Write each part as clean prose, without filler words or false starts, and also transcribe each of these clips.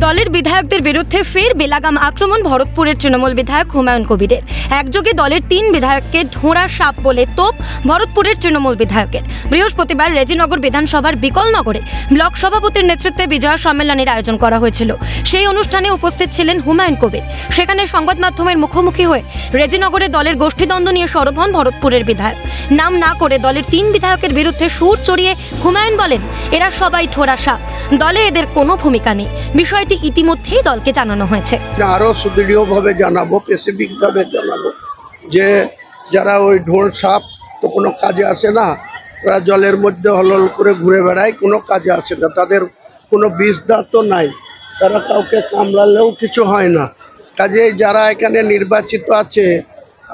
দলের বিধায়কদের বিরুদ্ধে ফের বেলাগাম আক্রমণ ভরতপুরের তৃণমূল বিধায়ক হুমায়ুন কবিরের। একযোগে দলের 3 বিধায়ককে ঢোঁড়া সাপ বলে তোপ ভরতপুরের তৃণমূল বিধায়কের। বৃহস্পতিবার রেজিনগর বিধানসভার বিকলনগরে ব্লক সভাপতির নেতৃত্বে বিজয়া সম্মেলনের আয়োজন করা হয়েছিল। সেই অনুষ্ঠানে উপস্থিত ছিলেন হুমায়ুন কবির। সেখানে সংবাদ মাধ্যমের মুখোমুখি হয়ে রেজিনগরে দলের গোষ্ঠীদ্বন্দ্ব নিয়ে সরব হন ভরতপুরের বিধায়ক। নাম না করে দলের 3 বিধায়কের বিরুদ্ধে সুর চড়িয়ে হুমায়ুন বলেন, এরা সবাই ঠোঁড়া সাপ, দলে এদের কোনো ভূমিকা নেই। বিষয়টি ইতিমধ্যেই দলকে জানানো হয়েছে। আরো সুদৃঢ়ভাবে জানাবো, স্পেসিফিকভাবে জানাবো যে যারা ওই ঢোল সাপ তো কোনো কাজে আসে না, তারা জলের মধ্যে হলহল করে ঘুরে বেড়ায়, কোনো কাজে আসে না, তাদের কোনো বিষ দাঁত তো নাই, তারা কাউকে কামড়ালেও কিছু হয় না। কাজে যারা এখানে নির্বাচিত আছে,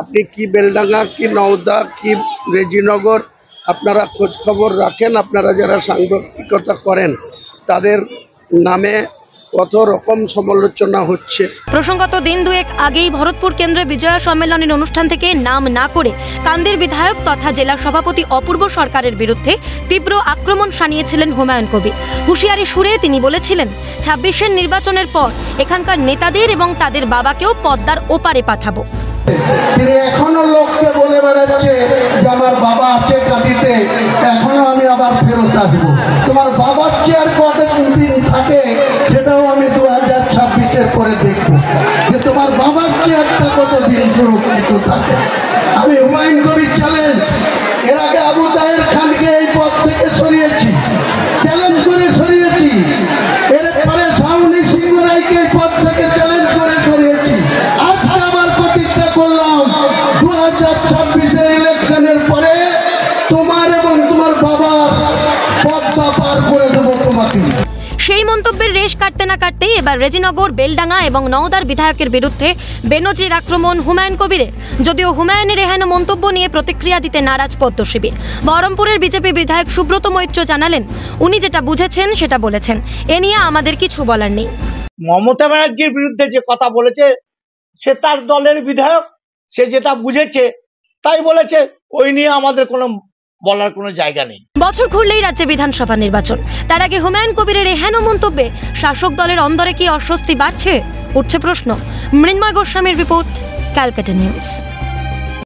আপনি কি বেলডাঙ্গা, কি নওদা, কি রেজিনগর, আপনারা খোঁজ খবর রাখেন। আপনারা যারা সাংবাদিকতা করেন তাদের নামে কত রকম সমালোচনা হচ্ছে। প্রসঙ্গত দিন দুয়েক আগেই ভরতপুর কেন্দ্রে বিজয়া সম্মেলনের অনুষ্ঠান থেকে নাম না করে কান্দির বিধায়ক তথা জেলা সভাপতি অপূর্ব সরকারের বিরুদ্ধে তীব্র আক্রমণ শানিয়েছিলেন হুমায়ুন কবির। হুঁশিয়ারি সুরে তিনি বলেছিলেন, 26-এর নির্বাচনের পর এখানকার নেতাদের এবং তাদের বাবাকেও পদ্মার ওপারে পাঠাবো। তিনি এখনো লোককে বলে বেড়াচ্ছে যে আমার বাবা আছে কাঁদিতে, এখনো আমি আবার ফেরত আসবো। তোমার বাবার চেয়ার কতদিন থাকে সেটাও আমি 2026-এর পরে দেখবো, যে তোমার বাবার চেয়ারটা কতদিন সুরক্ষিত থাকে। আমি হুমায়ুন কবির চ্যালেঞ্জ, এর আগে আবু তাহের খানকে এই পদ থেকে সরিয়েছি, চ্যালেঞ্জ করে সরিয়েছি। এরপরে শাওনি সিংহ রায়কে এই পদ থেকে চ্যালেঞ্জ করে সরিয়েছি। আজকে আবার প্রতিজ্ঞা করলাম 2026-এর ইলেকশনের পরে তোমার এবং তোমার বাবার পদ্মা পার করে দেবো তোমাকে। সেই মন্তব্যের রেশ কাটতে না কাটতেই এবার রেজিনগর, বেলডাঙ্গা এবং নওদার বিধায়কের বিরুদ্ধে বেনজির আক্রমণ হুমায়ুন কবিরের। যদিও হুমায়ুনের এহেন মন্তব্য নিয়ে প্রতিক্রিয়া দিতে নারাজ পদ্ম শিবির। বহরমপুরের বিজেপি বিধায়ক সুব্রত মৈত্র জানালেন, উনি যেটা বুঝেছেন সেটা বলেছেন, এ নিয়ে আমাদের কিছু বলার নেই। মমতা ব্যানার্জির বিরুদ্ধে যে কথা বলেছে, সে তার দলের বিধায়ক, সে যেটা বুঝেছে তাই বলেছে, ওই নিয়ে আমাদের কোনো বলার কোনো জায়গা নেই। বছর ঘুরলেই রাজ্যে বিধানসভা নির্বাচন, তার আগে হুমায়ুন কবিরের এহেন মন্তব্যে শাসক দলের অন্দরে কি অস্বস্তি বাড়ছে, উঠছে প্রশ্ন। মৃন্ময় গোস্বামীর রিপোর্ট, ক্যালকাটা নিউজ।